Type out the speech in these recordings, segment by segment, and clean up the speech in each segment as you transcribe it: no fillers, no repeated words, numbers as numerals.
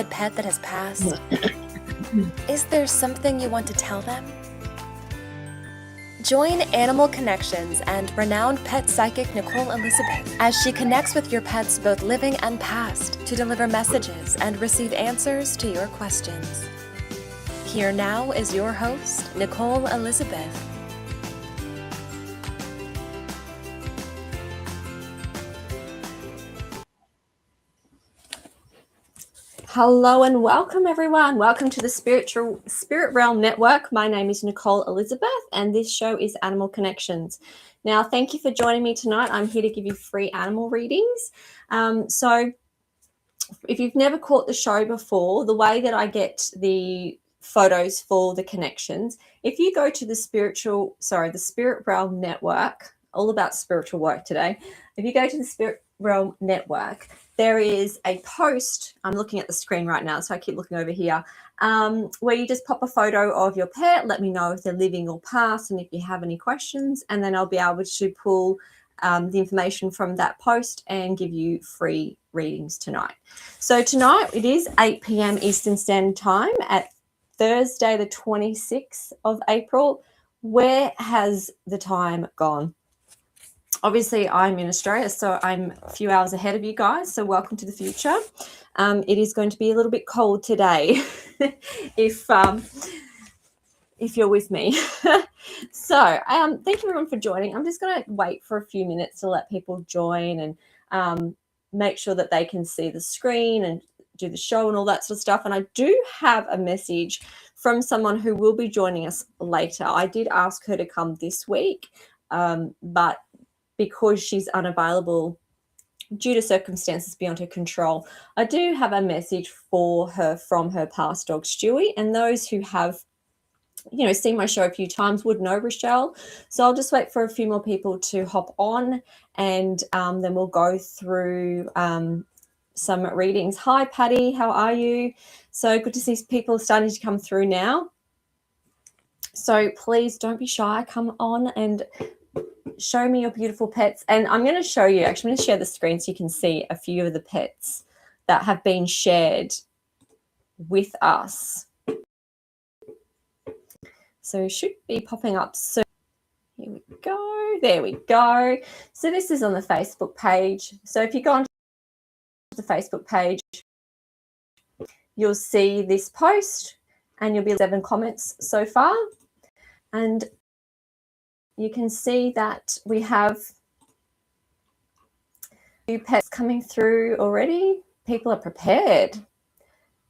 pet that has passed? Is there something you want to tell them? Join Animal Connections and renowned pet psychic Nicole Elizabeth as she connects with your pets both living and past to deliver messages and receive answers to your questions. Here now is your host, Nicole Elizabeth. Hello and welcome, everyone. Welcome to the Spirit Realm Network. My name is Nicole Elizabeth, and this show is Animal Connections. Now, thank you for joining me tonight. I'm here to give you free animal readings. So if you've never caught the show before, the way that I get the photos for the connections, if you go to the Spirit Realm Network, all about spiritual work today. If you go to the Spirit Realm Network, there is a post. I'm looking at the screen right now, so I keep looking over here, where you just pop a photo of your pet, let me know if they're living or past, and if you have any questions, and then I'll be able to pull the information from that post and give you free readings tonight. So tonight it is 8 p.m. Eastern Standard Time at Thursday, the 26th of April. Where has the time gone? Obviously, I'm in Australia, so I'm a few hours ahead of you guys. So welcome to the future. It is going to be a little bit cold today, if you're with me. So thank you everyone for joining. I'm just going to wait for a few minutes to let people join and make sure that they can see the screen and do the show and all that sort of stuff. And I do have a message from someone who will be joining us later. I did ask her to come this week, but because she's unavailable due to circumstances beyond her control, I do have a message for her from her past dog, Stewie. And those who have, seen my show a few times would know Rochelle. So I'll just wait for a few more people to hop on, and then we'll go through some readings. Hi, Patty. How are you? So good to see people starting to come through now. So please don't be shy. Come on and show me your beautiful pets. And I'm going to show you, actually, I'm going to share the screen so you can see a few of the pets that have been shared with us. So it should be popping up soon. Here we go. There we go. So this is on the Facebook page. So if you go onto the Facebook page, you'll see this post and you'll be 7 comments so far. And you can see that we have new pets coming through already. People are prepared.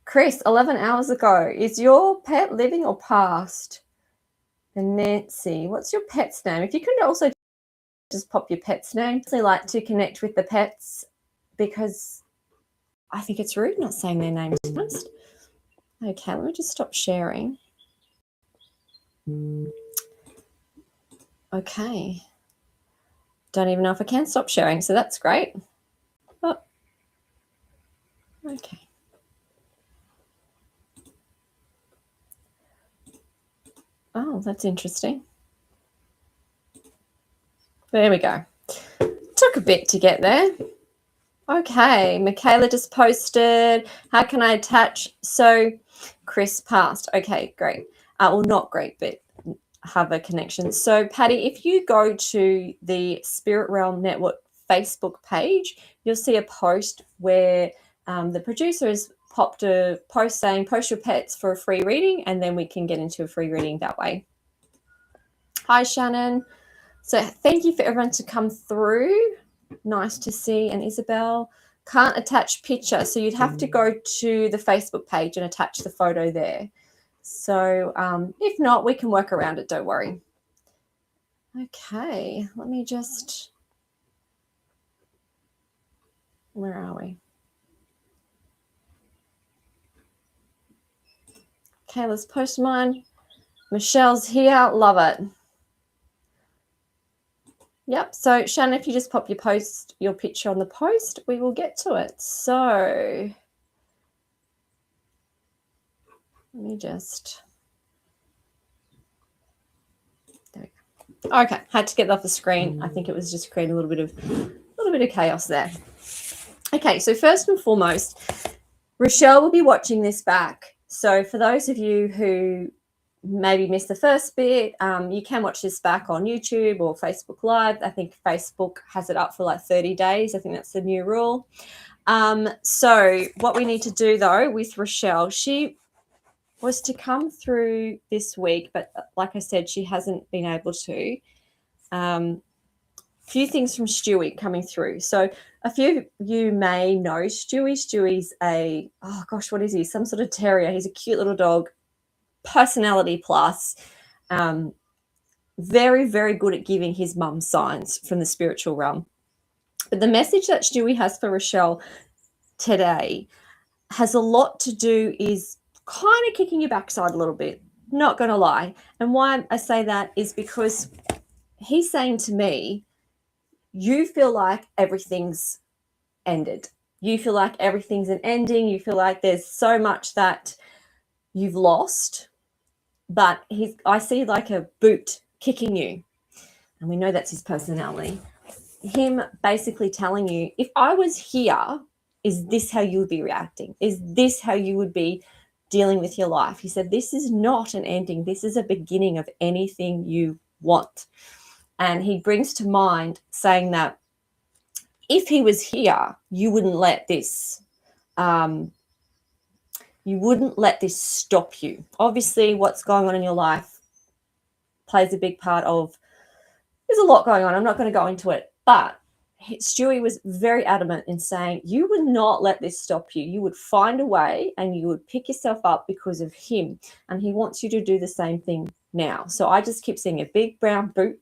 Chris, 11 hours ago. Is your pet living or past? And Nancy, what's your pet's name? If you can also just pop your pet's name. I like to connect with the pets because I think it's rude not saying their name, to be honest. Okay, let me just stop sharing. Okay. Don't even know if I can stop sharing, so that's great. Oh. Okay. Oh, that's interesting. There we go. Took a bit to get there. Okay, Michaela just posted, how can I attach? So Chris passed. Okay, great. Well, not great, but have a connection. So Patty, if you go to the Spirit Realm Network Facebook page, you'll see a post where the producer has popped a post saying post your pets for a free reading, and then we can get into a free reading that way. Hi, Shannon. So thank you for everyone to come through. Nice to see. And Isabel, can't attach picture, so you'd have to go to the Facebook page and attach the photo there. So if not, we can work around it, don't worry. Okay, let me just, where are we? Okay, let's post mine. Michelle's here, love it. Yep, so Shannon, if you just pop your picture on the post, we will get to it. So let me just, there we go. Okay, had to get that off the screen. I think it was just creating a little bit of chaos there. Okay, so first and foremost, Rochelle will be watching this back. So for those of you who maybe missed the first bit, you can watch this back on YouTube or Facebook Live. I think Facebook has it up for like 30 days. I think that's the new rule. So what we need to do though with Rochelle, she was to come through this week, but like I said, she hasn't been able to. Few things from Stewie coming through. So a few of you may know Stewie. Stewie's what is he? Some sort of terrier. He's a cute little dog, personality plus. Very, very good at giving his mum signs from the spiritual realm. But the message that Stewie has for Rochelle today has a lot to do is kind of kicking your backside a little bit, not going to lie. And why I say that is because he's saying to me, you feel like everything's ended. You feel like everything's an ending. You feel like there's so much that you've lost, but I see like a boot kicking you. And we know that's his personality. Him basically telling you, if I was here, is this how you would be reacting? Is this how you would be dealing with your life? He said, this is not an ending. This is a beginning of anything you want. And he brings to mind saying that if he was here, you wouldn't let this stop you. Obviously, what's going on in your life plays a big part of, there's a lot going on. I'm not going to go into it, but Stewie was very adamant in saying you would not let this stop you. You would find a way and you would pick yourself up because of him. And he wants you to do the same thing now. So I just keep seeing a big brown boot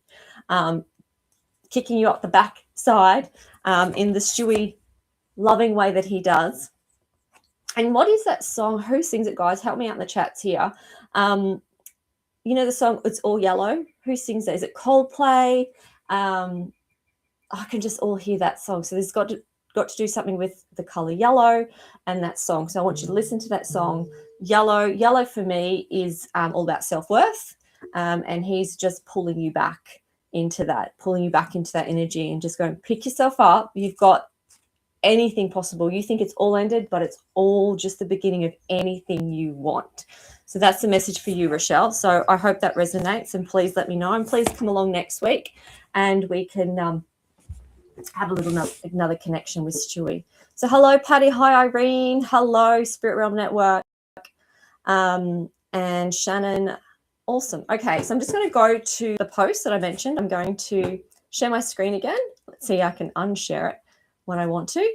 kicking you up the back side in the Stewie loving way that he does. And what is that song? Who sings it, guys? Help me out in the chats here. You know the song It's All Yellow? Who sings that? Is it Coldplay? I can just all hear that song. So there's got to do something with the color yellow and that song. So I want you to listen to that song. Yellow for me is all about self-worth. And he's just pulling you back into that energy and just going, pick yourself up. You've got anything possible. You think it's all ended, but it's all just the beginning of anything you want. So that's the message for you, Rochelle. So I hope that resonates, and please let me know. And please come along next week and we can have another connection with Stewie. So hello, Patty. Hi, Irene. Hello, Spirit Realm Network. And Shannon. Awesome. Okay, so I'm just going to go to the post that I mentioned. I'm going to share my screen again. Let's see, I can unshare it when I want to.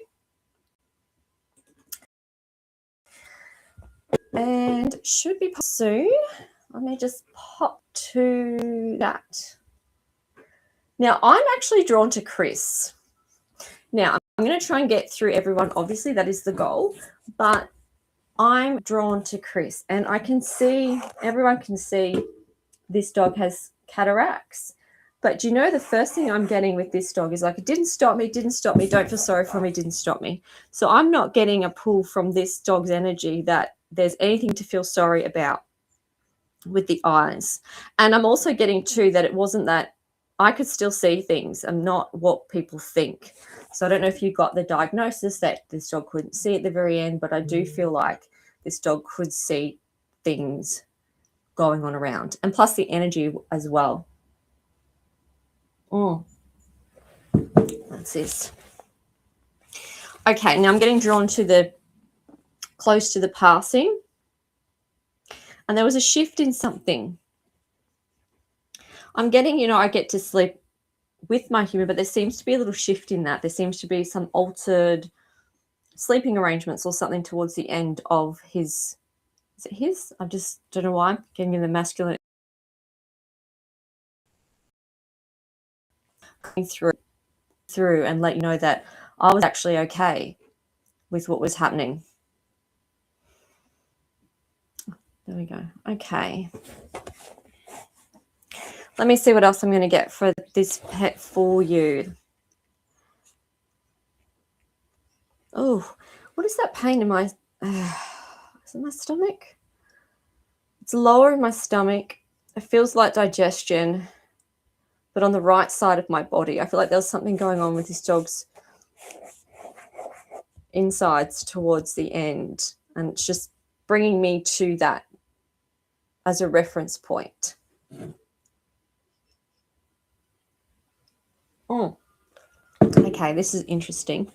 And should be soon. Let me just pop to that. Now, I'm actually drawn to Chris. Now, I'm going to try and get through everyone. Obviously, that is the goal. But I'm drawn to Chris. And I can see, everyone can see this dog has cataracts. But do you know the first thing I'm getting with this dog is like, it didn't stop me, don't feel sorry for me, didn't stop me. So I'm not getting a pull from this dog's energy that there's anything to feel sorry about with the eyes. And I'm also getting too that it wasn't that I could still see things and not what people think. So I don't know if you got the diagnosis that this dog couldn't see at the very end, but I do feel like this dog could see things going on around, and plus the energy as well. That's this. Okay, now I'm getting drawn to close to the passing. And there was a shift in something. I'm getting, I get to sleep with my human, but there seems to be a little shift in that. There seems to be some altered sleeping arrangements or something towards the end of his. Is it his? I just don't know why I'm getting in the masculine. Coming through and let you know that I was actually okay with what was happening. There we go. Okay. Let me see what else I'm going to get for this pet for you. Oh, what is that pain in my... is it my stomach? It's lower in my stomach. It feels like digestion, but on the right side of my body. I feel like there's something going on with this dog's insides towards the end, and it's just bringing me to that as a reference point. Okay, this is interesting.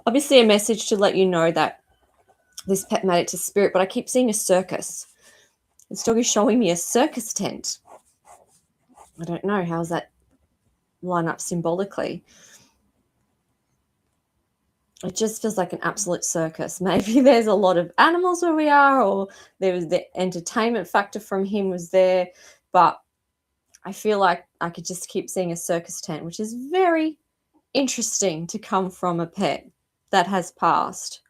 Obviously a message to let you know that this pet made it to spirit, but I keep seeing a circus. This dog is showing me a circus tent. I don't know, how does that line up symbolically? It just feels like an absolute circus. Maybe there's a lot of animals where we are, or there was the entertainment factor from him was there, but I feel like I could just keep seeing a circus tent, which is very interesting to come from a pet that has passed.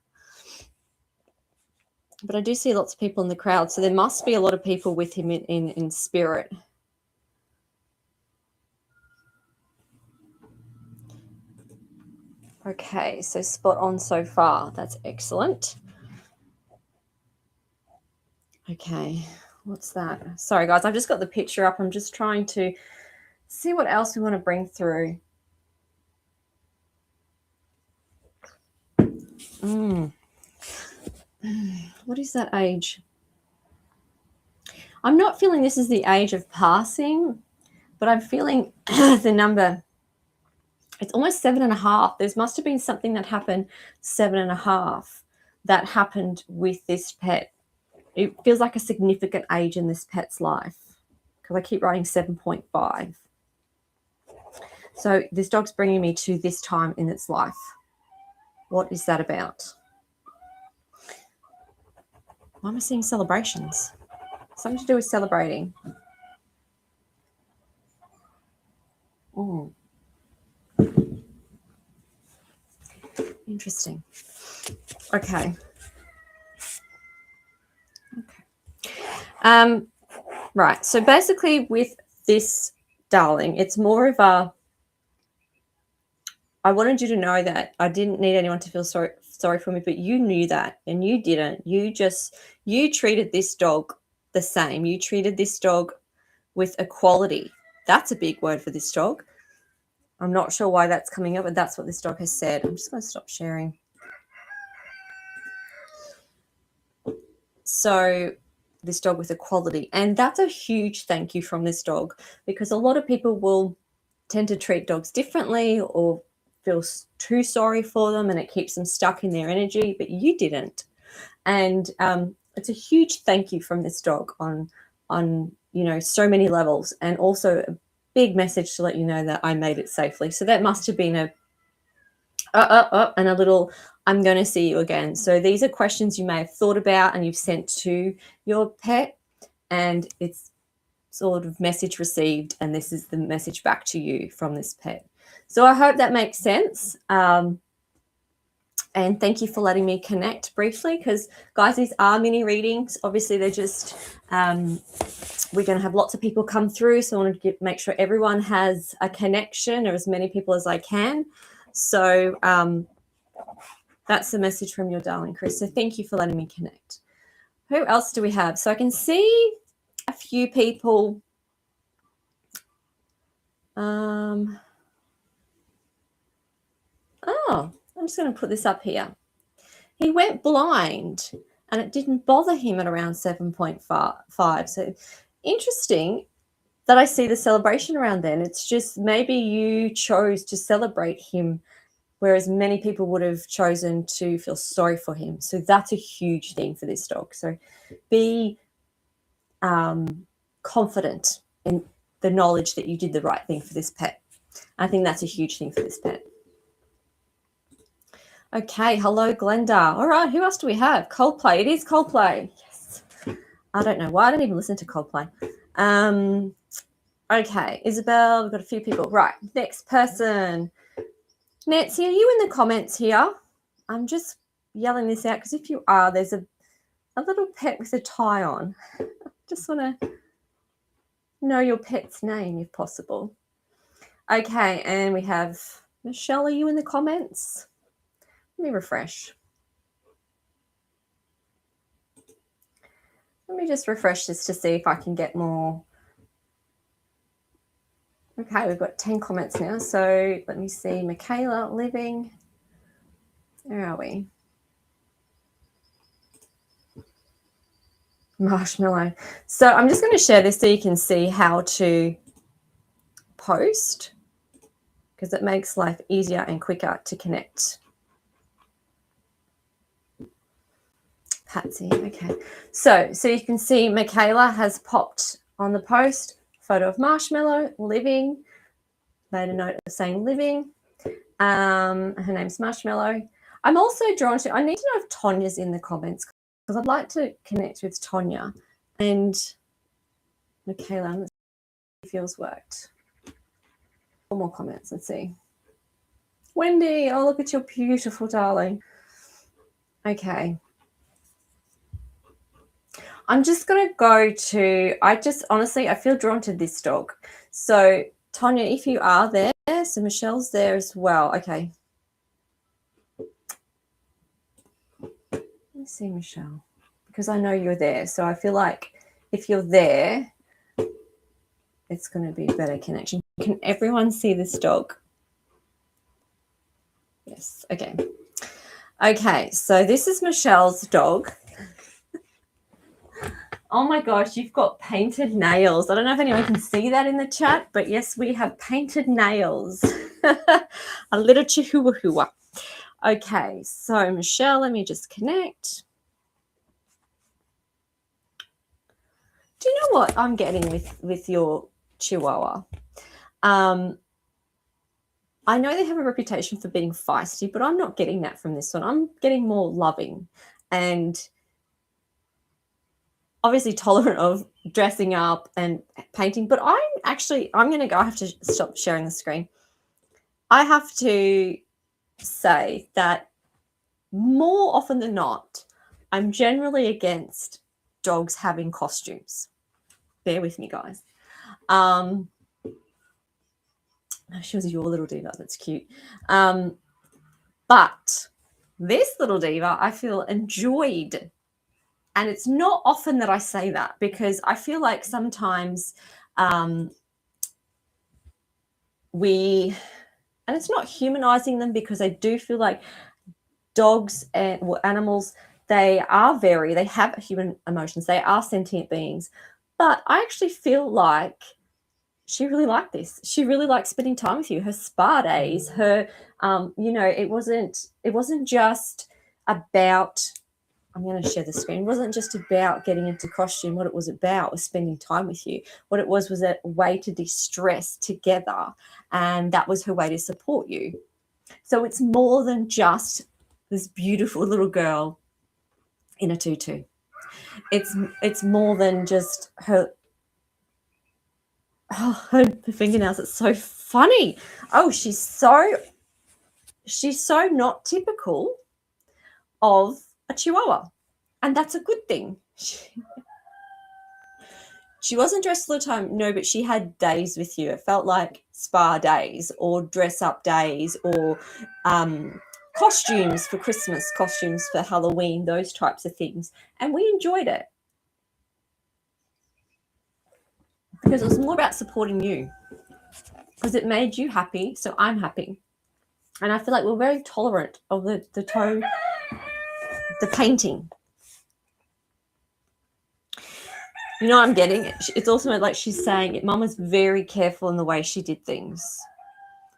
But I do see lots of people in the crowd, so there must be a lot of people with him in spirit. Okay, so spot on so far. That's excellent. Okay, what's that? Sorry, guys, I've just got the picture up. I'm just trying to see what else we want to bring through. What is that age? I'm not feeling this is the age of passing, but I'm feeling the number. It's almost 7.5. There must have been something that happened 7.5 that happened with this pet. It feels like a significant age in this pet's life because I keep writing 7.5. So this dog's bringing me to this time in its life. What is that about? Why am I seeing celebrations? Something to do with celebrating. Interesting. Okay. Right. So basically with this darling, it's more of a, I wanted you to know that I didn't need anyone to feel sorry for me, but you knew that and you didn't. You treated this dog the same. You treated this dog with equality. That's a big word for this dog. I'm not sure why that's coming up, but that's what this dog has said. I'm just going to stop sharing. So this dog with equality. And that's a huge thank you from this dog, because a lot of people will tend to treat dogs differently or feel too sorry for them and it keeps them stuck in their energy, but you didn't. And it's a huge thank you from this dog on so many levels, and also a big message to let you know that I made it safely. So that must have been a and a little I'm going to see you again. So these are questions you may have thought about and you've sent to your pet, and it's sort of message received, and this is the message back to you from this pet. So I hope that makes sense. And thank you for letting me connect briefly, because guys, these are mini readings. Obviously they're just we're going to have lots of people come through, so I want to make sure everyone has a connection, or as many people as I can. So that's the message from your darling Chris. So thank you for letting me connect. Who else do we have? So I can see a few people. I'm just going to put this up here. He went blind and it didn't bother him at around 7.5. So interesting that I see the celebration around then. It's just maybe you chose to celebrate him, whereas many people would have chosen to feel sorry for him. So that's a huge thing for this dog. So be confident in the knowledge that you did the right thing for this pet. I think that's a huge thing for this pet. Okay, hello, Glenda. All right, who else do we have? Coldplay. It is Coldplay. Yes. I don't know why I don't even listen to Coldplay. Okay, Isabel, we've got a few people. Right, next person. Nancy, are you in the comments here? I'm just yelling this out because if you are, there's a little pet with a tie on. Just want to know your pet's name if possible. Okay, and we have Michelle. Are you in the comments? Let me refresh. Let me just refresh this to see if I can get more. Okay, we've got 10 comments now. So let me see. Michaela, living. Where are we? Marshmallow. So I'm just going to share this so you can see how to post, because it makes life easier and quicker to connect. Patsy, okay. So you can see Michaela has popped on the post, photo of Marshmallow, living, made a note of saying living. Her name's Marshmallow. I'm also drawn to, I need to know if Tonya's in the comments, because I'd like to connect with Tonya and Michaela. Let's see if yours worked. 4 more comments, let's see. Wendy, oh, look at your beautiful darling. Okay. I'm just going to go to, honestly, I feel drawn to this dog. So, Tonya, if you are there, so Michelle's there as well. Okay. Let me see, Michelle, because I know you're there. So I feel like if you're there, it's going to be a better connection. Can everyone see this dog? Yes. Okay. Okay. So this is Michelle's dog. Oh my gosh, you've got painted nails. I don't know if anyone can see that in the chat, but yes, we have painted nails. A little chihuahua. Okay, so Michelle, let me just connect. Do you know what I'm getting with your chihuahua? I know they have a reputation for being feisty, but I'm not getting that from this one. I'm getting more loving and obviously tolerant of dressing up and painting, but I'm going to go. I have to stop sharing the screen. I have to say that more often than not, I'm generally against dogs having costumes. Bear with me, guys. She was your little diva. That's cute. But this little diva, I feel enjoyed. And it's not often that I say that, because I feel like sometimes and it's not humanizing them, because I do feel like dogs and animals, they have human emotions. They are sentient beings. But I actually feel like she really liked this. She really liked spending time with you. Her spa days, her, it wasn't just about, I'm going to share the screen. It wasn't just about getting into costume. What it was about was spending time with you. What it was a way to de-stress together. And that was her way to support you. So it's more than just this beautiful little girl in a tutu. It's more than just her fingernails. It's so funny. Oh, she's so not typical of a chihuahua, and that's a good thing. She wasn't dressed all the time, no, but she had days with you. It felt like spa days or dress up days or costumes for Christmas, costumes for Halloween, those types of things. And we enjoyed it because it was more about supporting you, because it made you happy, so I'm happy. And I feel like we're very tolerant of the painting. You know what I'm getting? It's also like she's saying Mum was very careful in the way she did things.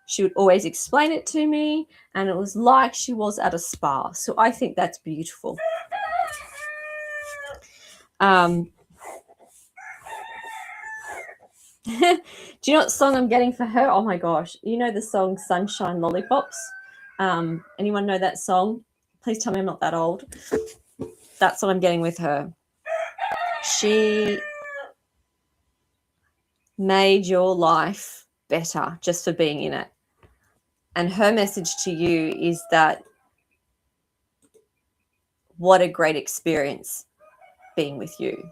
She would always explain it to me, and it was like she was at a spa. So I think that's beautiful. Do you know what song I'm getting for her? Oh my gosh. You know the song Sunshine Lollipops? Anyone know that song? Please tell me I'm not that old. That's what I'm getting with her. She made your life better just for being in it. And her message to you is that what a great experience being with you.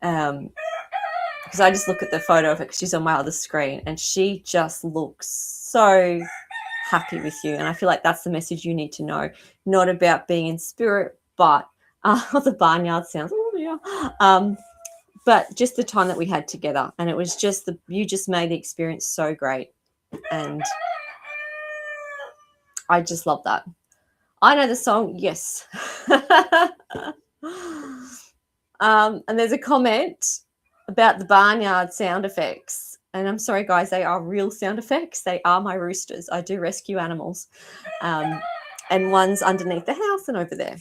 Because I just look at the photo of her, because she's on my other screen, and she just looks so happy with you. And I feel like that's the message you need to know. Not about being in spirit, but the barnyard sounds. Oh, yeah. But just the time that we had together, and it was just you just made the experience so great, and I just love that. I know the song, yes. And there's a comment about the barnyard sound effects. And I'm sorry, guys, they are real sound effects. They are my roosters. I do rescue animals. And one's underneath the house and over there.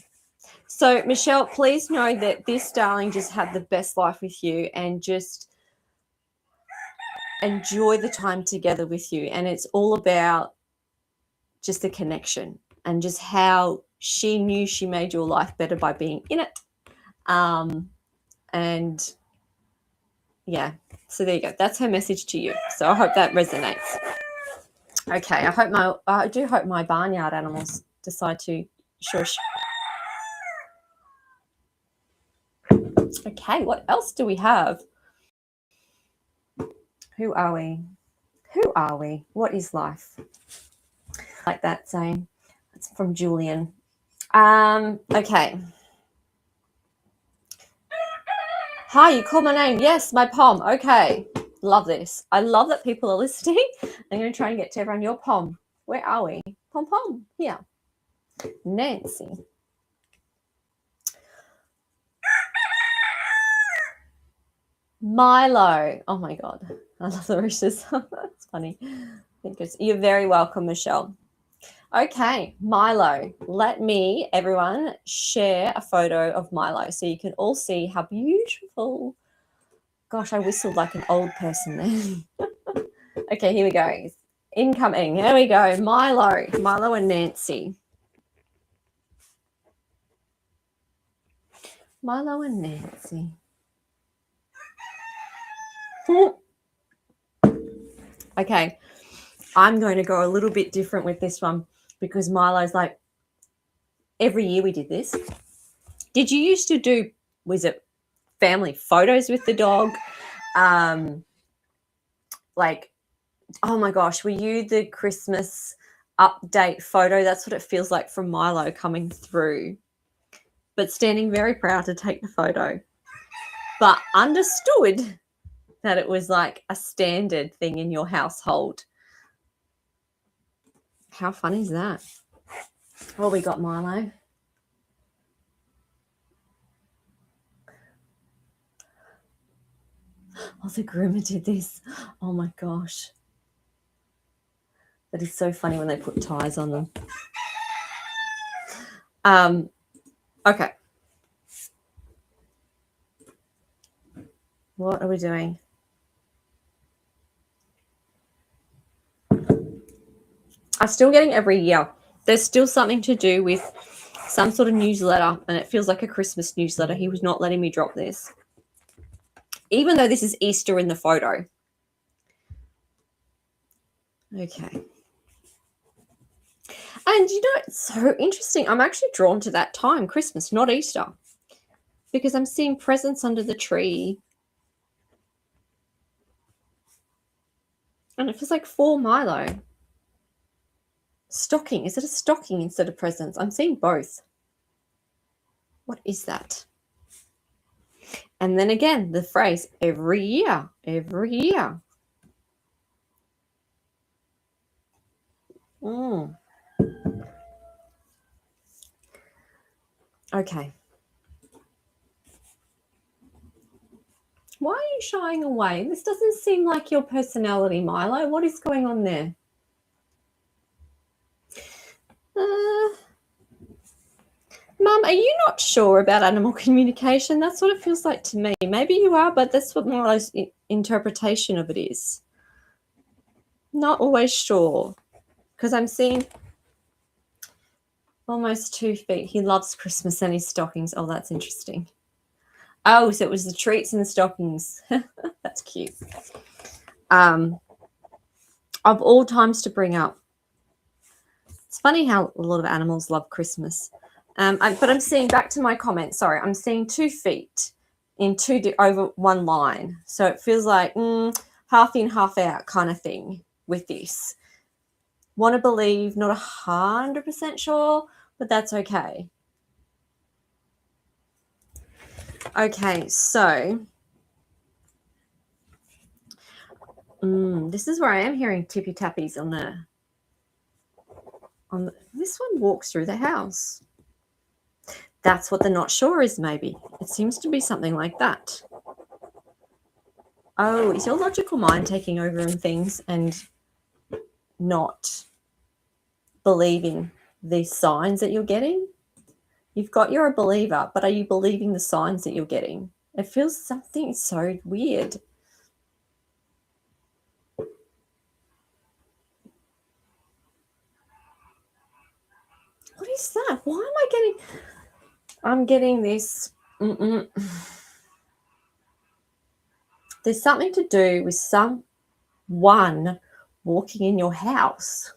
So, Michelle, please know that this darling just had the best life with you and just enjoy the time together with you. And it's all about just the connection and just how she knew she made your life better by being in it. And yeah, so there you go. That's her message to you. So I hope that resonates. Okay, I do hope my barnyard animals decide to shush. Okay, what else do we have? Who are we? Who are we? What is life? Like that saying. It's from Julian. Okay. Hi, you called my name. Yes, my pom. Okay. Love this. I love that people are listening. I'm going to try and get to everyone. Your pom. Where are we? Pom pom. Here. Nancy. Milo. Oh my God. I love the roosters. That's funny. You're very welcome, Michelle. Okay, Milo. Let me, everyone, share a photo of Milo so you can all see how beautiful. Gosh, I whistled like an old person then. Okay, here we go. Incoming. Here we go. Milo and Nancy. Milo and Nancy. Okay, I'm going to go a little bit different with this one because Milo's like, every year we did this. Did you used to do, was it family photos with the dog? Like, oh my gosh, were you the Christmas update photo? That's what it feels like from Milo coming through. But standing very proud to take the photo. But understood that it was like a standard thing in your household. How fun is that? Well, we got Milo. Oh, the groomer did this. Oh my gosh. That is so funny when they put ties on them. Okay. What are we doing? I'm still getting every year. There's still something to do with some sort of newsletter, and it feels like a Christmas newsletter. He was not letting me drop this. Even though this is Easter in the photo. Okay. And you know, it's so interesting. I'm actually drawn to that time, Christmas, not Easter, because I'm seeing presents under the tree. And it feels like for Milo. Stocking. Is it a stocking instead of presents? I'm seeing both. What is that? And then again, the phrase every year, every year. Okay. Why are you shying away? This doesn't seem like your personality, Milo. What is going on there? Mum, are you not sure about animal communication? That's what it feels like to me. Maybe you are, but that's what Milo's interpretation of it is. Not always sure. Because I'm seeing almost 2 feet. He loves Christmas and his stockings. Oh, that's interesting. Oh, so it was the treats and the stockings. That's cute. Of all times to bring up. It's funny how a lot of animals love Christmas. But I'm seeing, back to my comment, sorry, I'm seeing 2 feet in over one line. So it feels like half in, half out kind of thing with this. Want to believe, not 100% sure, but that's okay. Okay, so this is where I am hearing tippy tappies on This one walks through the house. That's what the not sure is, maybe. It seems to be something like that. Oh, is your logical mind taking over in things and not believing the signs that you're getting? You've got you're a believer, but are you believing the signs that you're getting? It feels something so weird. What is that? Why am I getting... I'm getting this... There's something to do with someone walking in your house.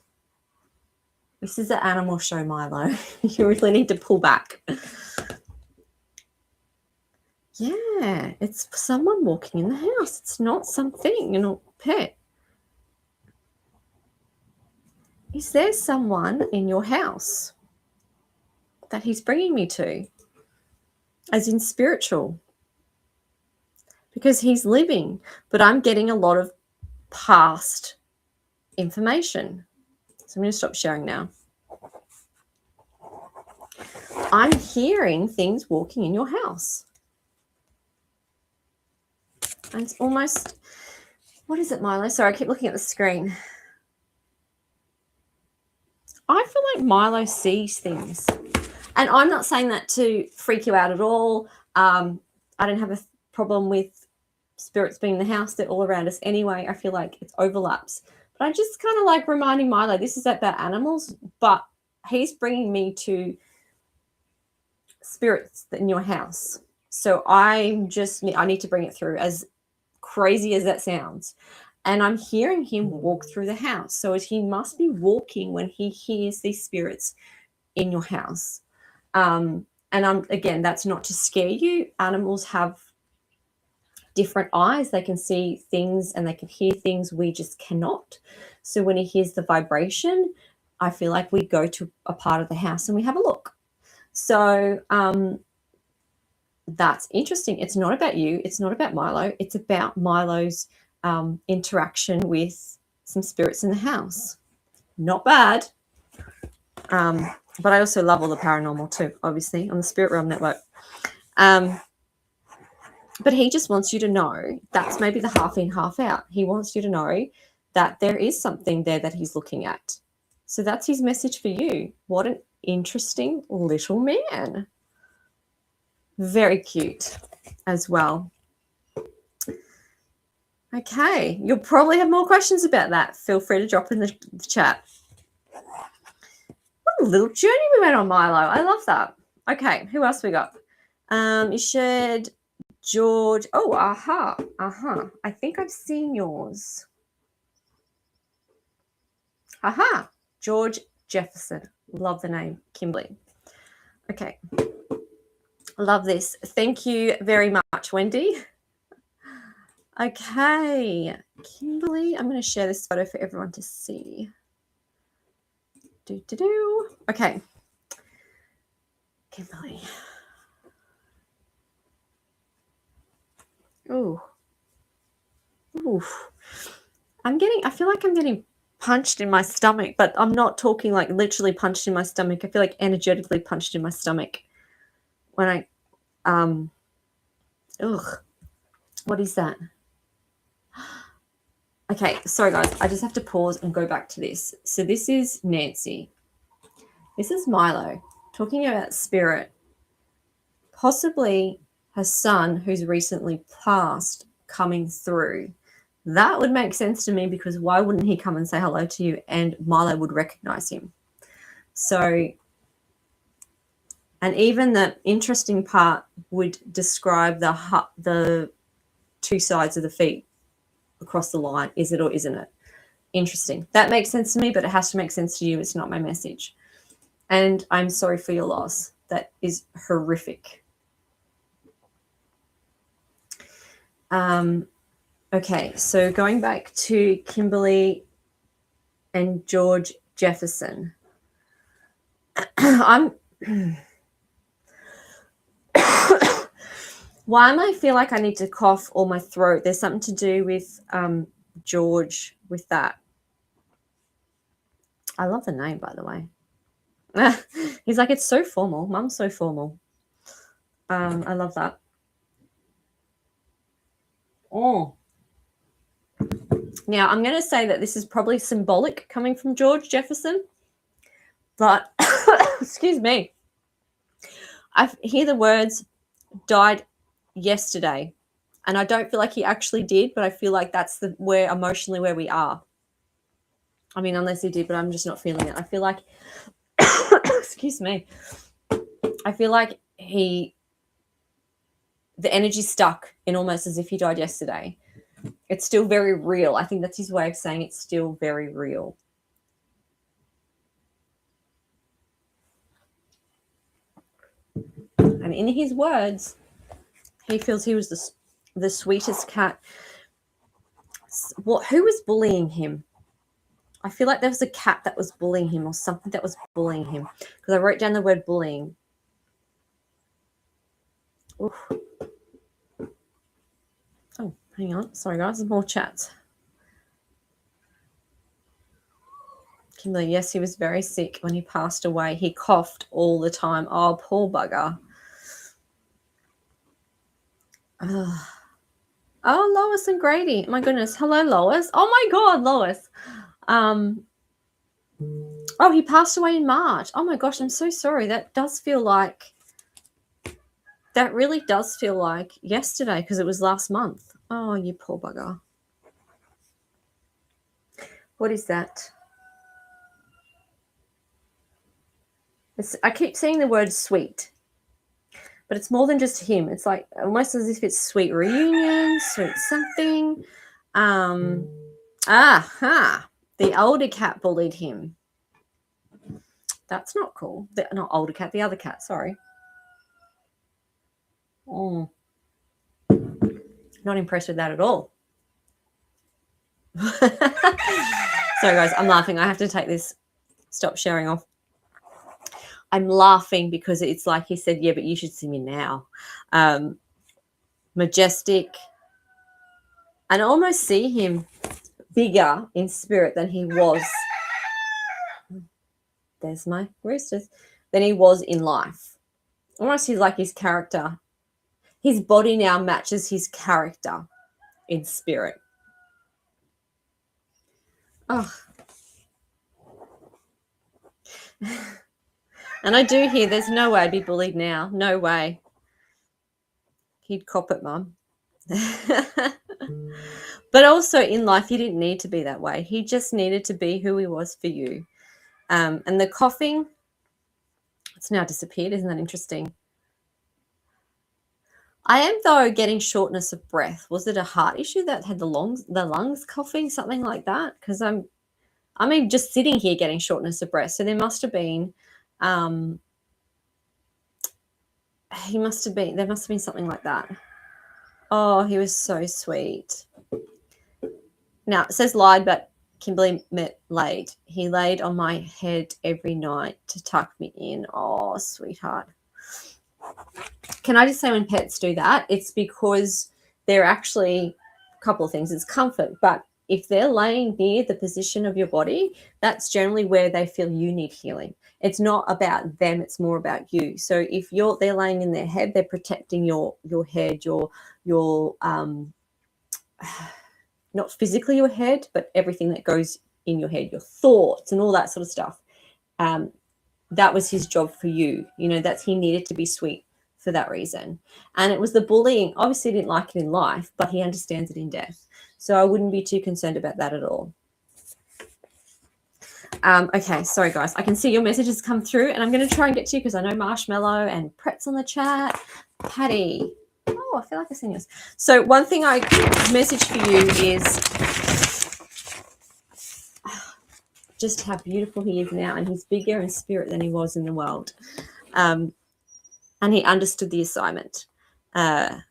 This is an animal show, Milo. You really need to pull back. Yeah, it's someone walking in the house. It's not something, pet. Is there someone in your house that he's bringing me to? As in spiritual. Because he's living, but I'm getting a lot of past information. So I'm going to stop sharing now. I'm hearing things walking in your house. And it's almost, what is it, Milo? Sorry, I keep looking at the screen. I feel like Milo sees things. And I'm not saying that to freak you out at all. I don't have a problem with spirits being in the house. They're all around us anyway. I feel like it's overlaps. But I'm just kind of like reminding Milo, this is about animals, but he's bringing me to spirits in your house. So I need to bring it through, as crazy as that sounds. And I'm hearing him walk through the house. So he must be walking when he hears these spirits in your house. And again, that's not to scare you. Animals have different eyes. They can see things and they can hear things we just cannot. So when he hears the vibration, I feel like we go to a part of the house and we have a look. So that's interesting. It's not about you. It's not about Milo. It's about Milo's interaction with some spirits in the house. Not bad. But I also love all the paranormal too, obviously, on the Spirit Realm Network. But he just wants you to know, that's maybe the half in, half out. He wants you to know that there is something there that he's looking at. So that's his message for you. What an interesting little man. Very cute as well. Okay, you'll probably have more questions about that. Feel free to drop in the chat. What a little journey we went on, Milo. I love that. Okay, who else we got? You shared George. Oh, aha. I think I've seen yours. Aha, George Jefferson. Love the name, Kimberly. Okay. Love this. Thank you very much, Wendy. Okay, Kimberly, I'm going to share this photo for everyone to see. Okay, Kimberly. Ooh. I feel like I'm getting punched in my stomach, but I'm not talking like literally punched in my stomach. I feel like energetically punched in my stomach when I, what is that? Okay, sorry guys, I just have to pause and go back to this. So this is Nancy. This is Milo talking about spirit, possibly her son who's recently passed coming through. That would make sense to me, because why wouldn't he come and say hello to you and Milo would recognize him? So, and even the interesting part would describe the two sides of the feet across the line. Is it or isn't it? Interesting. That makes sense to me, but it has to make sense to you. It's not my message. And I'm sorry for your loss. That is horrific. Okay, so going back to Kimberly and George Jefferson. Why am I feel like I need to cough or my throat? There's something to do with George with that. I love the name, by the way. He's like, it's so formal. Mum's so formal. I love that. Oh. Now, I'm going to say that this is probably symbolic coming from George Jefferson, but excuse me. I hear the words died yesterday, and I don't feel like he actually did, but I feel like that's where emotionally where we are. I mean, unless he did, but I'm just not feeling it. I feel like, excuse me, I feel like the energy's stuck in almost as if he died yesterday. It's still very real. I think that's his way of saying it's still very real. And in his words, he feels he was the sweetest cat. Who was bullying him? I feel like there was a cat that was bullying him or something that was bullying him, because I wrote down the word bullying. Oof. Oh, hang on. Sorry, guys. There's more chats. Kimberly, yes, he was very sick when he passed away. He coughed all the time. Oh, poor bugger. Oh, Lois and Grady. My goodness. Hello, Lois. Oh, my God, Lois. Oh, he passed away in March. Oh, my gosh. I'm so sorry. That really does feel like yesterday, because it was last month. Oh, you poor bugger. What is that? I keep seeing the word sweet, but it's more than just him. It's like almost as if it's sweet reunion, sweet something. The older cat bullied him. That's not cool. Not older cat, the other cat, sorry. Oh. Not impressed with that at all. Sorry, guys, I'm laughing. I have to take this. Stop sharing off. I'm laughing because it's like he said, yeah, but you should see me now. Majestic. And I almost see him bigger in spirit than he was. There's my roosters. Than he was in life. Almost he's like his character. His body now matches his character in spirit. Oh. And I do hear there's no way I'd be bullied now. No way. He'd cop it, Mum. But also in life, he didn't need to be that way. He just needed to be who he was for you. And the coughing, it's now disappeared. Isn't that interesting? I am, though, getting shortness of breath. Was it a heart issue that had the lungs coughing, something like that? Because just sitting here getting shortness of breath. So there must have been, there must have been something like that. Oh, he was so sweet. Now, it says lied, but Kimberly laid. He laid on my head every night to tuck me in. Oh, sweetheart. Can I just say when pets do that, it's because they're actually a couple of things. It's comfort, but if they're laying near the position of your body, that's generally where they feel you need healing. It's not about them, it's more about you. So if they're laying in their head, they're protecting your head, your not physically your head, but everything that goes in your head, your thoughts and all that sort of stuff. That was his job for you. He needed to be sweet for that reason. And it was the bullying. Obviously, he didn't like it in life, but he understands it in death. So I wouldn't be too concerned about that at all. Okay, sorry, guys. I can see your messages come through, and I'm going to try and get to you because I know Marshmallow and Pret's on the chat. Patty. Oh, I feel like I've seen yours. So one thing I message for you is just how beautiful he is now, and he's bigger in spirit than he was in the world. And he understood the assignment. And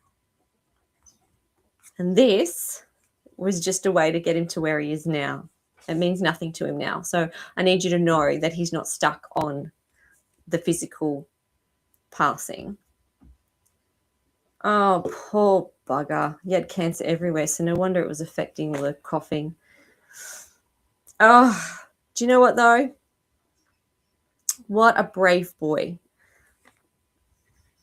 this was just a way to get him to where he is now. It means nothing to him now. So I need you to know that he's not stuck on the physical passing. Oh, poor bugger. He had cancer everywhere, so no wonder it was affecting the coughing. Oh, do you know what, though? What a brave boy.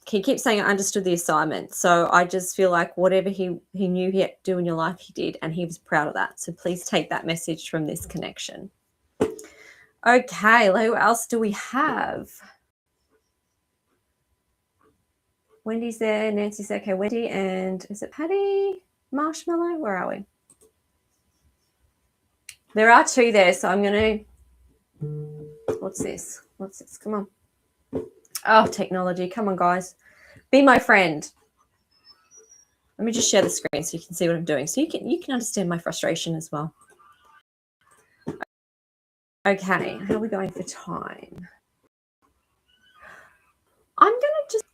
He keeps saying I understood the assignment. So I just feel like whatever he knew he had to do in your life, he did, and he was proud of that. So please take that message from this connection. Okay, who else do we have? Wendy's there, Nancy's there. Okay, Wendy, and is it Patty? Marshmallow? Where are we? There are two there, so I'm going to... What's this? Come on. Oh, technology. Come on, guys. Be my friend. Let me just share the screen so you can see what I'm doing. So you can understand my frustration as well. Okay, how are we going for time? I'm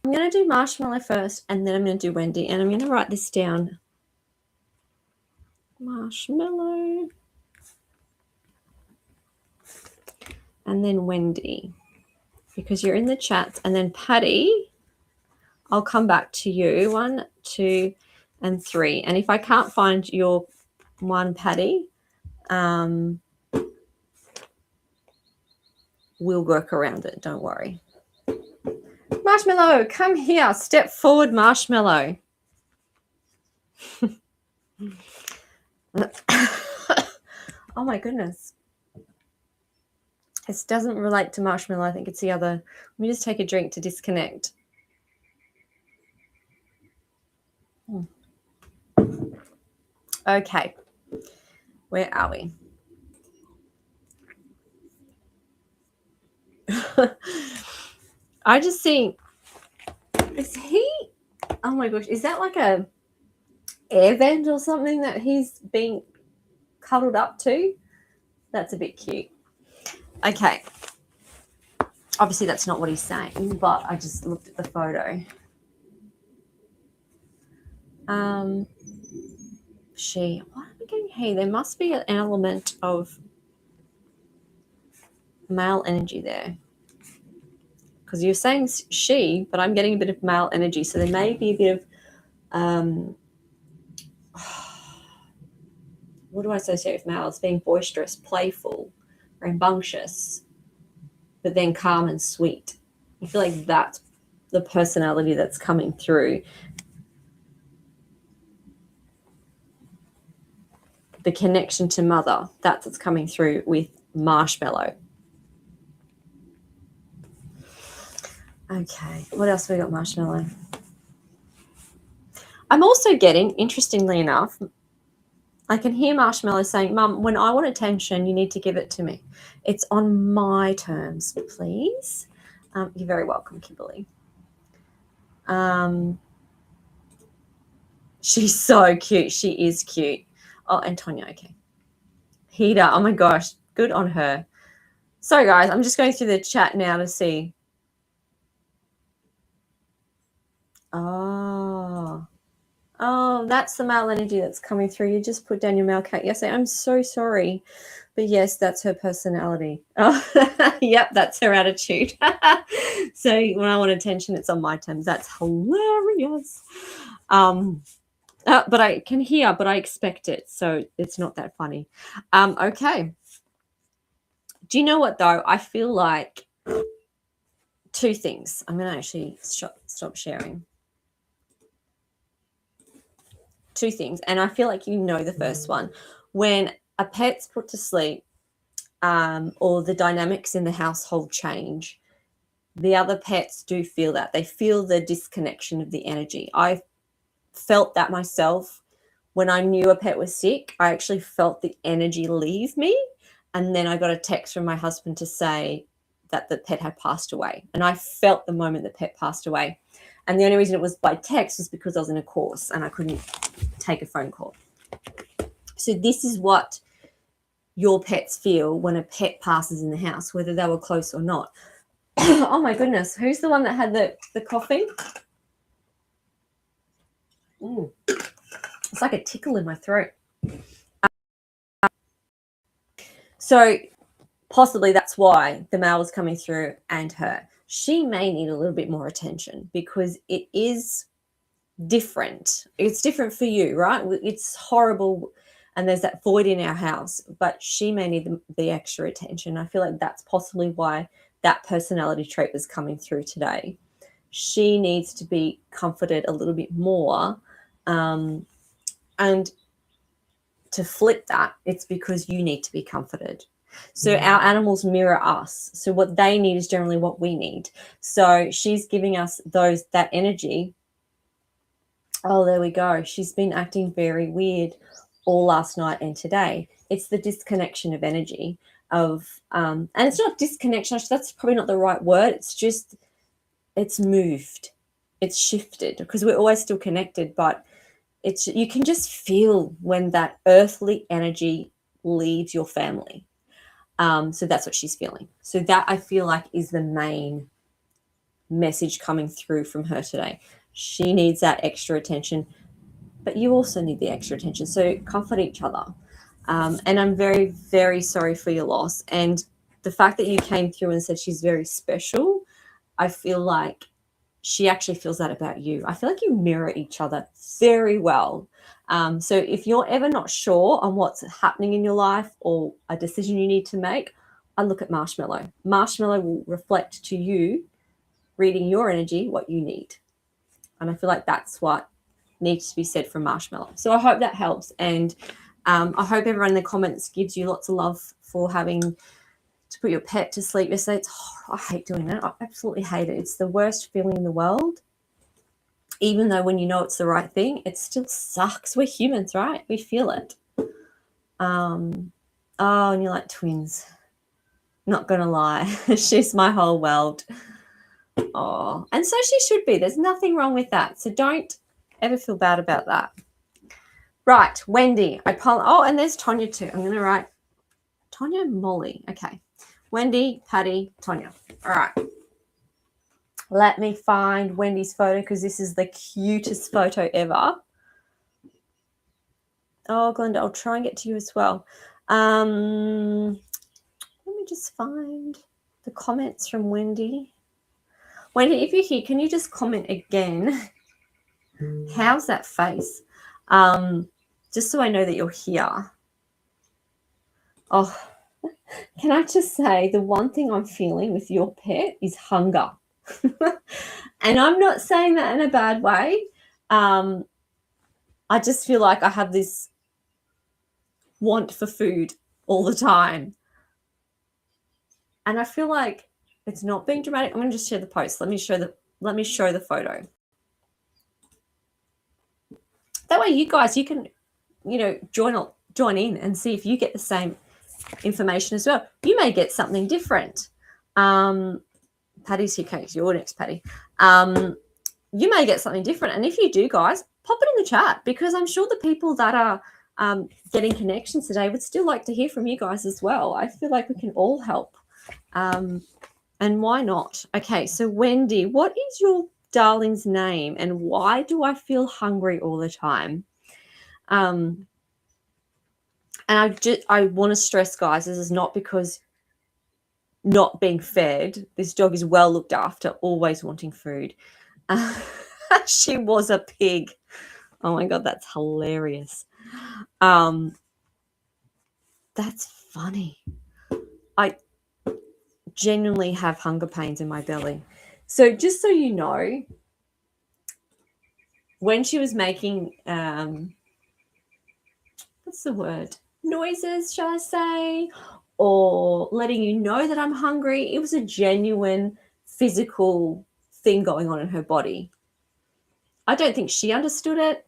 going to do Marshmallow first, and then I'm going to do Wendy, and I'm going to write this down. Marshmallow. And then Wendy, because you're in the chats. And then Patty, I'll come back to you. 1, 2, and 3. And if I can't find your one, Patty, we'll work around it. Don't worry. Marshmallow, come here. Step forward, Marshmallow. Oh, my goodness. This doesn't relate to Marshmallow. I think it's the other. Let me just take a drink to disconnect. Okay. Where are we? I just see, is he, oh my gosh, is that like a air vent or something that he's being cuddled up to? That's a bit cute. Okay. Obviously that's not what he's saying, but I just looked at the photo. What am I getting? Hey, there must be an element of male energy there. Because you're saying she, but I'm getting a bit of male energy. So there may be a bit of, what do I associate with male? It's being boisterous, playful, rambunctious, but then calm and sweet. I feel like that's the personality that's coming through. The connection to mother, that's what's coming through with Marshmallow. Okay, what else have we got, Marshmallow? I'm also getting, interestingly enough, I can hear Marshmallow saying, Mum, when I want attention, you need to give it to me. It's on my terms, please. You're very welcome, Kimberly. She's so cute. She is cute. Oh, Antonia, okay. Hida, oh my gosh, good on her. Sorry, guys, I'm just going through the chat now to see. Oh, that's the male energy that's coming through. You just put down your male cat. Yes, I'm so sorry. But yes, that's her personality. Oh, yep, that's her attitude. So when I want attention, it's on my terms. That's hilarious. But I can hear, but I expect it. So it's not that funny. Okay. Do you know what, though? I feel like two things. I'm going to actually stop sharing. Two things. And I feel like you know the first one. When a pet's put to sleep or the dynamics in the household change, the other pets do feel that. They feel the disconnection of the energy. I felt that myself. When I knew a pet was sick, I actually felt the energy leave me. And then I got a text from my husband to say that the pet had passed away. And I felt the moment the pet passed away. And the only reason it was by text was because I was in a course and I couldn't take a phone call. So this is what your pets feel when a pet passes in the house, whether they were close or not. Oh my goodness. Who's the one that had the coughing? It's like a tickle in my throat. So possibly that's why the male was coming through and her. She may need a little bit more attention because it is different. It's different for you, right? It's horrible and there's that void in our house, but she may need the extra attention. I feel like that's possibly why that personality trait was coming through today. She needs to be comforted a little bit more. And to flip that, it's because you need to be comforted. So our animals mirror us. So what they need is generally what we need. So she's giving us that energy. Oh, there we go. She's been acting very weird all last night and today. It's the disconnection of energy and it's not disconnection. That's probably not the right word. It's just, it's moved. It's shifted because we're always still connected, but you can just feel when that earthly energy leaves your family. So that's what she's feeling. So that, I feel like, is the main message coming through from her today. She needs that extra attention, but you also need the extra attention. So comfort each other. And I'm very, very sorry for your loss. And the fact that you came through and said she's very special, I feel like she actually feels that about you. I feel like you mirror each other very well. So if you're ever not sure on what's happening in your life or a decision you need to make, I look at Marshmallow. Marshmallow will reflect to you, reading your energy, what you need. And I feel like that's what needs to be said from Marshmallow. So I hope that helps. And I hope everyone in the comments gives you lots of love for having to put your pet to sleep yesterday. I hate doing that. I absolutely hate it. It's the worst feeling in the world. Even though when you know it's the right thing, it still sucks. We're humans, right? We feel it. And you're like twins. Not going to lie. She's my whole world. Oh, and so she should be. There's nothing wrong with that. So don't ever feel bad about that. Right, Wendy. And there's Tonya too. I'm going to write Tonya, Molly. Okay. Wendy, Patty, Tonya. All right. Let me find Wendy's photo because this is the cutest photo ever. Oh, Glenda, I'll try and get to you as well. Let me just find the comments from Wendy. Wendy, if you're here, can you just comment again? How's that face? Just so I know that you're here. Oh, can I just say the one thing I'm feeling with your pet is hunger. And I'm not saying that in a bad way. I just feel like I have this want for food all the time. And I feel like it's not being dramatic. I'm going to just share the post. Let me show the photo. That way you guys, you can, join in and see if you get the same information as well. You may get something different. Patty's here, cakes. Your next, Patty. You may get something different. And if you do, guys, pop it in the chat because I'm sure the people that are getting connections today would still like to hear from you guys as well. I feel like we can all help. And why not? Okay, so Wendy, what is your darling's name and why do I feel hungry all the time? And I want to stress, guys, this is not because not being fed. This dog is well looked after, always wanting food. She was a pig. Oh my God, that's hilarious. That's funny. I genuinely have hunger pains in my belly. So just so you know, when she was making, what's the word? Noises, shall I say? Or letting you know that I'm hungry. It was a genuine physical thing going on in her body. I don't think she understood it.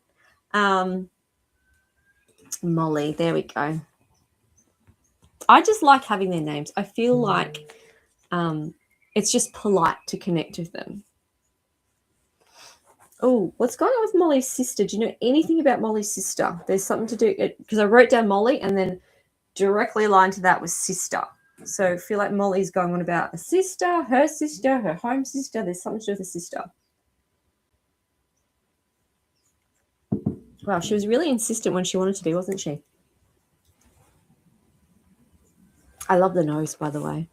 Molly, there we go. I just like having their names. I feel like it's just polite to connect with them. Oh, what's going on with Molly's sister? Do you know anything about Molly's sister? There's something to do, because I wrote down Molly and then directly aligned to that was sister. So I feel like Molly's going on about a sister, her home sister. There's something to do with a sister. Wow, she was really insistent when she wanted to be, wasn't she? I love the nose, by the way.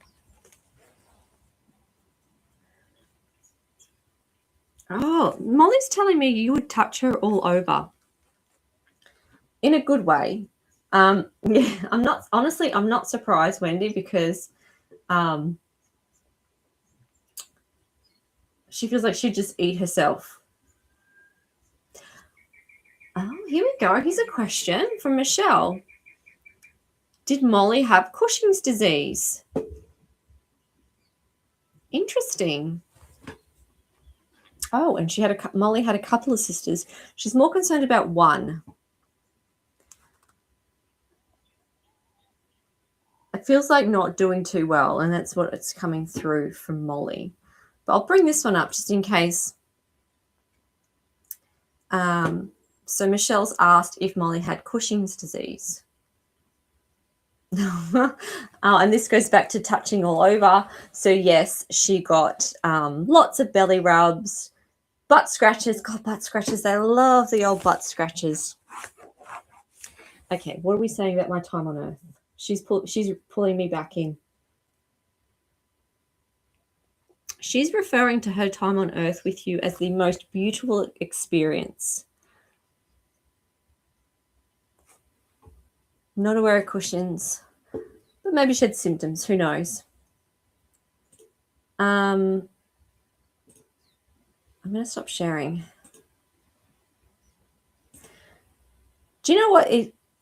Oh, Molly's telling me you would touch her all over. In a good way. Yeah, I'm not surprised, Wendy, because She feels like she'd just eat herself. Oh, here we go. Here's a question from Michelle. Did Molly have Cushing's disease? Interesting. Oh, and Molly had a couple of sisters. She's more concerned about one. It feels like not doing too well, and that's what it's coming through from Molly. But I'll bring this one up just in case. So Michelle's asked if Molly had Cushing's disease. And this goes back to touching all over. So yes, she got lots of belly rubs, butt scratches. God, butt scratches. They love the old butt scratches. Okay, what are we saying about my time on Earth? She's pulling me back in. She's referring to her time on Earth with you as the most beautiful experience. Not aware of Cushing's, but maybe she had symptoms. Who knows? I'm going to stop sharing. Do you know what?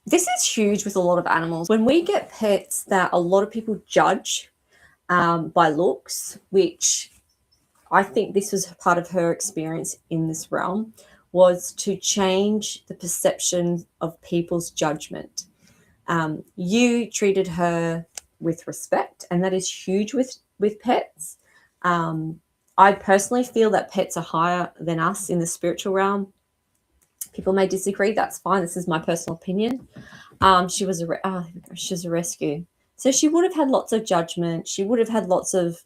This is huge with a lot of animals. When we get pets that a lot of people judge by looks, which I think this was part of her experience in this realm, was to change the perception of people's judgment. You treated her with respect, and that is huge with pets. I personally feel that pets are higher than us in the spiritual realm. People may disagree. That's fine. This is my personal opinion. She was a rescue. So she would have had lots of judgment. She would have had lots of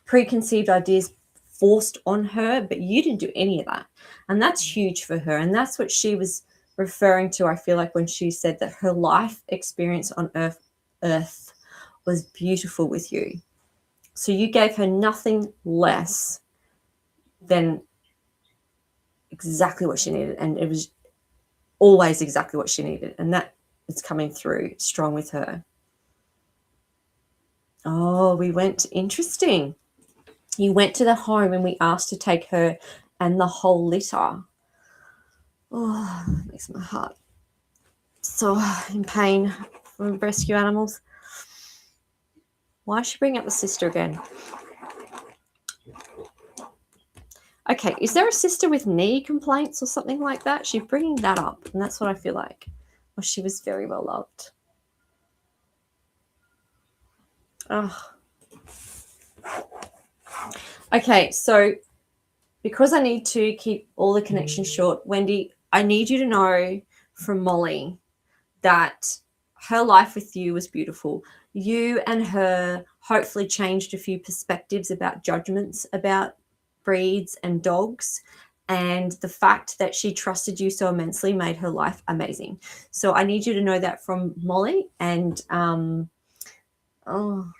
preconceived ideas forced on her, but you didn't do any of that. And that's huge for her. And that's what she was referring to, I feel like, when she said that her life experience on Earth was beautiful with you. So you gave her nothing less than exactly what she needed, and it was always exactly what she needed, and that is coming through strong with her. Oh, interesting. You went to the home and we asked to take her and the whole litter. Oh, it makes my heart so in pain for rescue animals. Why is she bringing up the sister again? Okay, is there a sister with knee complaints or something like that? She's bringing that up, and that's what I feel like. Well, she was very well loved. Oh. Okay, so because I need to keep all the connections short, Wendy, I need you to know from Molly that her life with you was beautiful. You and her hopefully changed a few perspectives about judgments about breeds and dogs, and the fact that she trusted you so immensely made her life amazing. So I need you to know that from Molly. And oh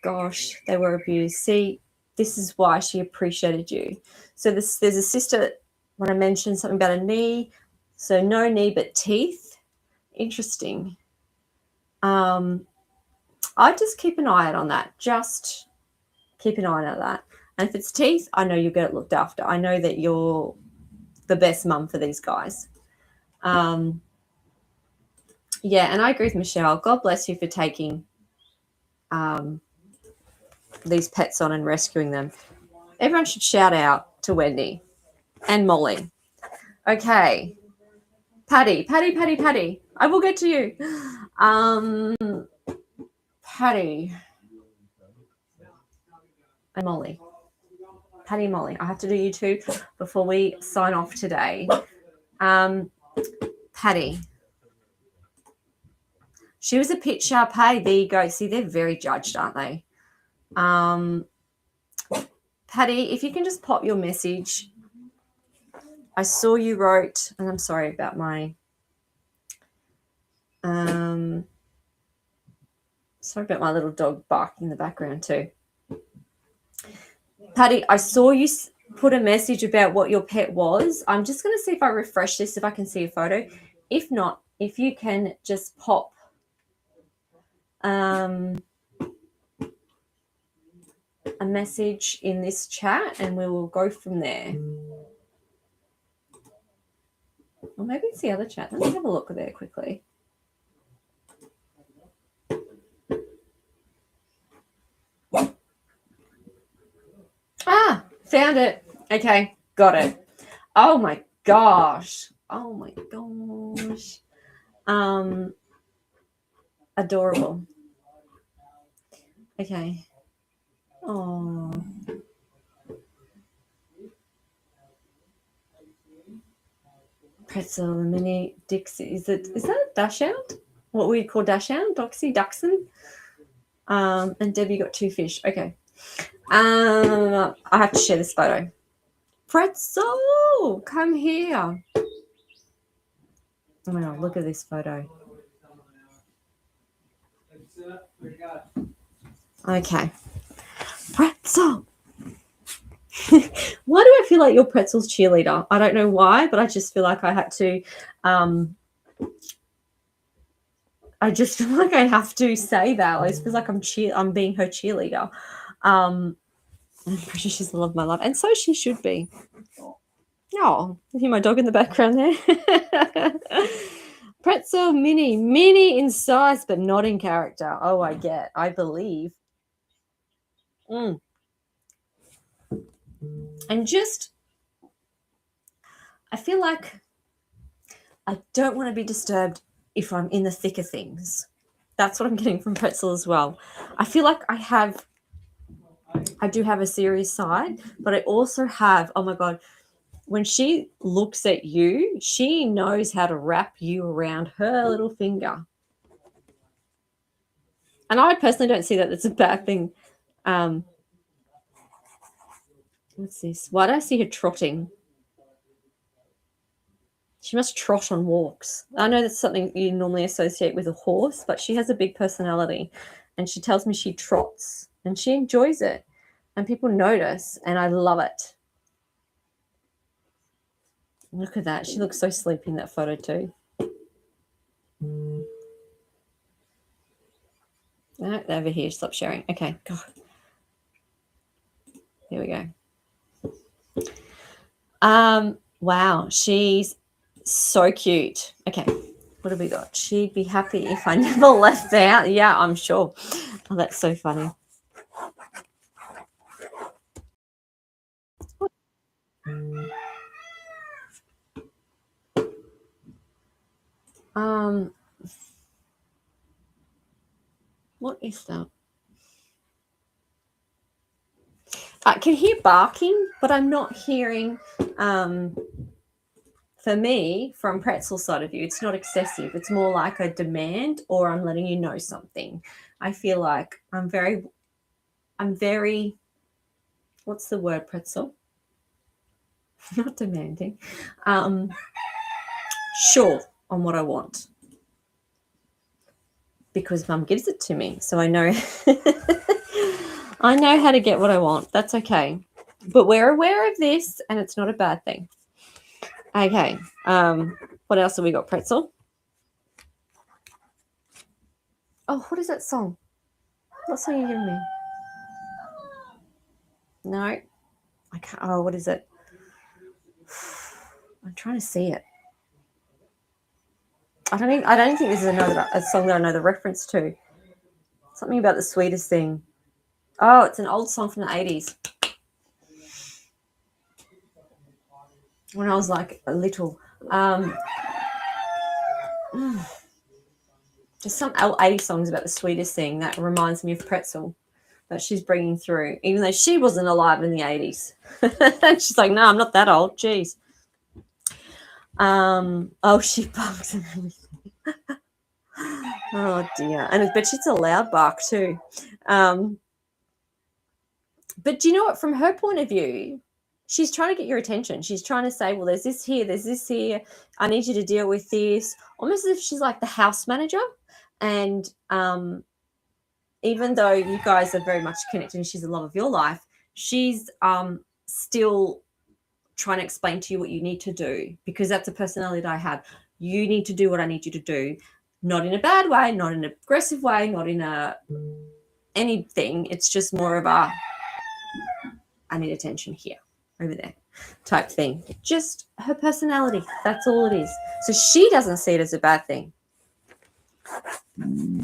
gosh, they were abused. See, this is why she appreciated you. So there's a sister, when I mentioned something about a knee, so no knee but teeth. Interesting. I just keep an eye out on that. Just keep an eye out on that. And if it's teeth, I know you'll get it looked after. I know that you're the best mum for these guys. Yeah, and I agree with Michelle. God bless you for taking these pets on and rescuing them. Everyone should shout out to Wendy and Molly. Okay. Patty. I will get to you. Patty and Molly. Patty and Molly. I have to do you two before we sign off today. Patty. She was a pit sharp. Hey, there you go. See, they're very judged, aren't they? Patty, if you can just pop your message. I saw you wrote, and I'm sorry about my sorry about my little dog barking in the background too. Patty, I saw you put a message about what your pet was. I'm just going to see if I refresh this, if I can see a photo. If not, if you can just pop a message in this chat and we will go from there. Or maybe it's the other chat. Let me have a look there quickly. Ah, found it. Okay, got it. Oh my gosh. Oh my gosh. Adorable. Okay. Oh. Pretzel, mini Dixie. Is that a Dachshund? What we call Dachshund? Dachshund? And Debbie got 2 fish. Okay. I have to share this photo. Pretzel, come here. Oh my God, look at this photo. Okay. Pretzel. Why do I feel like you're Pretzel's cheerleader? I don't know why, but I just feel like I had to I just feel like I have to say that. I just feel like I'm being her cheerleader. I'm pretty sure she's the love of my life, and so she should be. Oh, you hear my dog in the background there? Pretzel mini in size, but not in character. Oh, I believe. And I feel like I don't want to be disturbed if I'm in the thick of things. That's what I'm getting from Pretzel as well. I feel like I do have a serious side, but I also have, oh my God, when she looks at you, she knows how to wrap you around her little finger. And I personally don't see that it's a bad thing. What's this? Why do I see her trotting? She must trot on walks. I know that's something you normally associate with a horse, but she has a big personality. And she tells me she trots and she enjoys it. And people notice, and I love it. Look at that. She looks so sleepy in that photo too. No, over here. Stop sharing. Okay. God. Here we go. Wow. She's so cute. Okay. What have we got? She'd be happy if I never left out. Yeah, I'm sure. Oh, that's so funny. What is that? I can hear barking, but I'm not hearing, for me, from Pretzel's side of view, it's not excessive. It's more like a demand or I'm letting you know something. I feel like I'm very, what's the word, Pretzel? Not demanding. Sure on what I want. Because Mum gives it to me. So I know I know how to get what I want. That's okay. But we're aware of this and it's not a bad thing. Okay. What else have we got, Pretzel? Oh, what is that song? What song are you giving me? No. I can't. Oh, what is it? I'm trying to see it. I don't think this is a song that I know the reference to. Something about the sweetest thing. Oh, it's an old song from the 80s. When I was like a little. There's some old 80s songs about the sweetest thing that reminds me of Pretzel that she's bringing through, even though she wasn't alive in the 80s. She's like, no, I'm not that old. Jeez. Oh, she barks and everything. Oh dear. And I bet it's a loud bark too. But do you know what? From her point of view, she's trying to get your attention. She's trying to say, well, there's this here. I need you to deal with this. Almost as if she's like the house manager. And even though you guys are very much connected and she's the love of your life, she's still trying to explain to you what you need to do, because that's a personality that I have. You need to do what I need you to do, not in a bad way, not in an aggressive way, not in anything. It's just more of a I need attention here, over there, type thing. Just her personality. That's all it is. So she doesn't see it as a bad thing.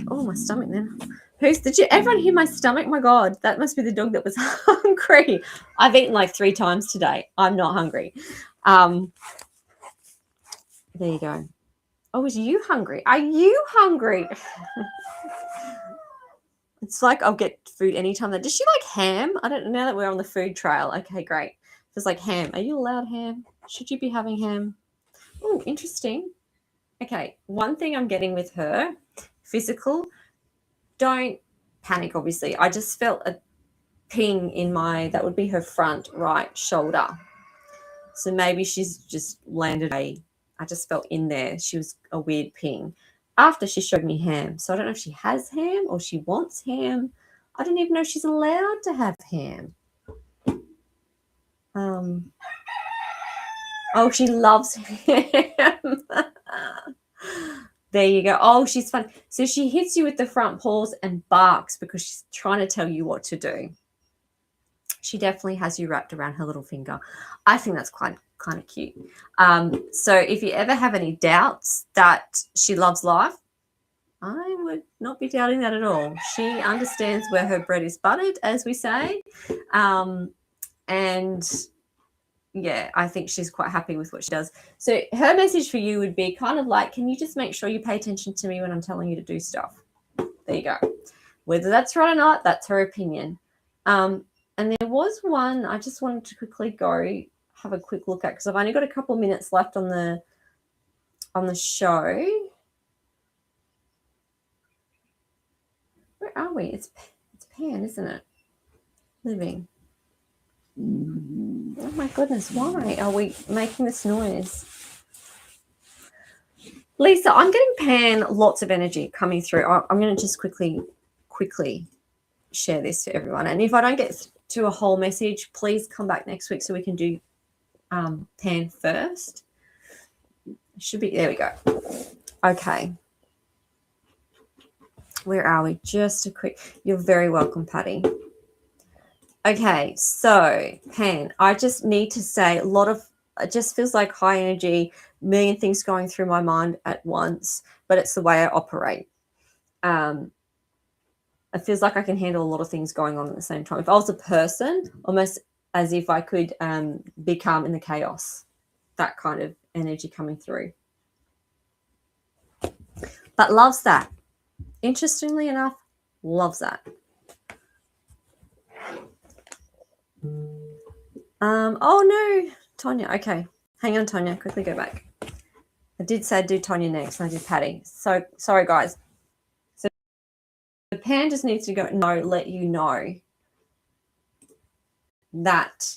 Oh, my stomach then. Did you everyone hear my stomach? My God, that must be the dog that was hungry. I've eaten like 3 times today. I'm not hungry. There you go. Oh, is you hungry? Are you hungry? It's like I'll get food anytime. Does she like ham? I don't know. Now that we're on the food trail. Okay, great. It's like ham. Are you allowed ham? Should you be having ham? Oh, interesting. Okay, one thing I'm getting with her, physical, don't panic, obviously. I just felt a ping in that would be her front right shoulder. So maybe she's just landed I just felt in there. She was a weird ping after she showed me ham. So I don't know if she has ham or she wants ham. I don't even know if she's allowed to have ham. Oh, she loves ham. There you go. Oh, she's fun. So she hits you with the front paws and barks because she's trying to tell you what to do. She definitely has you wrapped around her little finger. I think that's kind of cute. So if you ever have any doubts that she loves life, I would not be doubting that at all. She understands where her bread is buttered, as we say. And yeah, I think she's quite happy with what she does. So her message for you would be kind of like, can you just make sure you pay attention to me when I'm telling you to do stuff? There you go. Whether that's right or not, that's her opinion. And there was one I just wanted to quickly have a quick look at because I've only got a couple of minutes left on the show. Where are we? It's Pan, isn't it? Living. Oh my goodness, why are we making this noise? Lisa, I'm getting Pan lots of energy coming through. I'm going to just quickly share this to everyone. And if I don't get to a whole message, please come back next week so we can do Pan first. There we go. Okay. Where are we? Just a quick. You're very welcome, Patty. Okay, so Pan, I just need to say it just feels like high energy, million things going through my mind at once, but it's the way I operate. It feels like I can handle a lot of things going on at the same time. If I was a person, almost as if I could be calm in the chaos, that kind of energy coming through. But loves that. Interestingly enough, loves that. Oh no, Tonya. Okay, hang on, Tonya. Quickly go back. I did say I'd do Tonya next, and I did Patty. So sorry, guys. So the Pan just needs to go. No, let you know that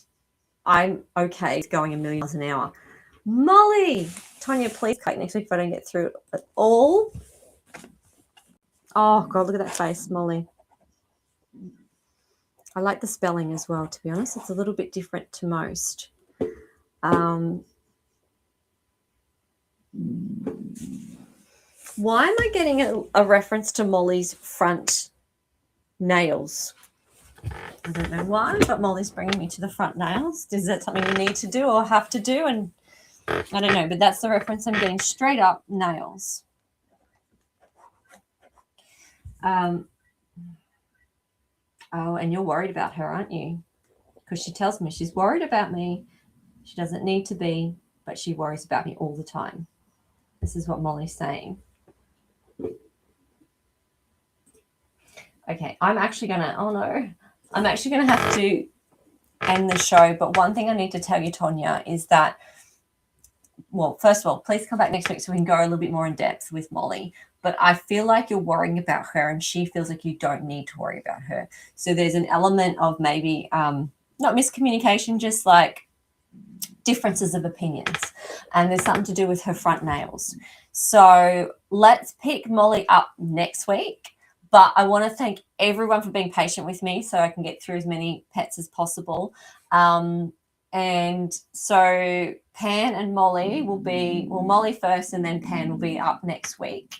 I'm okay going a million miles an hour. Molly, Tonya, please click next week if I don't get through it at all. Oh God, look at that face, Molly. I like the spelling as well, to be honest. It's a little bit different to most. Why am I getting a reference to Molly's front nails? I don't know why, but Molly's bringing me to the front nails. Is that something you need to do or have to do? And I don't know, but that's the reference I'm getting. Straight up nails. Oh, and you're worried about her, aren't you? Because she tells me she's worried about me. She doesn't need to be, but she worries about me all the time. This is what Molly's saying. Okay, I'm actually going to have to end the show. But one thing I need to tell you, Tonya, is that, well, first of all, please come back next week so we can go a little bit more in depth with Molly. But I feel like you're worrying about her and she feels like you don't need to worry about her. So there's an element of maybe not miscommunication, just like differences of opinions. And there's something to do with her front nails. So let's pick Molly up next week. But I want to thank everyone for being patient with me so I can get through as many pets as possible. And so Pan and Molly will be, well, Molly first and then Pan will be up next week.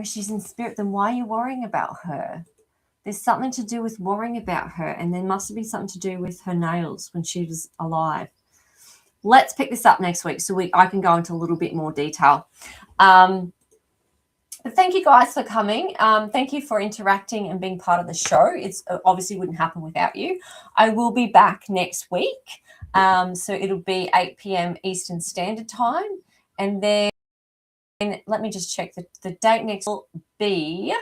She's in spirit, then why are you worrying about her? There's something to do with worrying about her, and there must have been something to do with her nails when she was alive. Let's pick this up next week so I can go into a little bit more detail. But thank you guys for coming. Thank you for interacting and being part of the show. It's obviously wouldn't happen without you. I will be back next week. So it'll be 8 p.m. Eastern Standard Time. And then let me just check the date next will be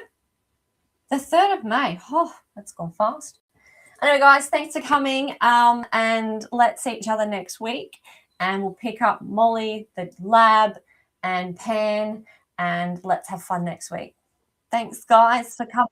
the 3rd of May. Oh, that's gone fast. Anyway, guys, thanks for coming. And let's see each other next week. And we'll pick up Molly, the lab, and Pan, and let's have fun next week. Thanks, guys, for coming.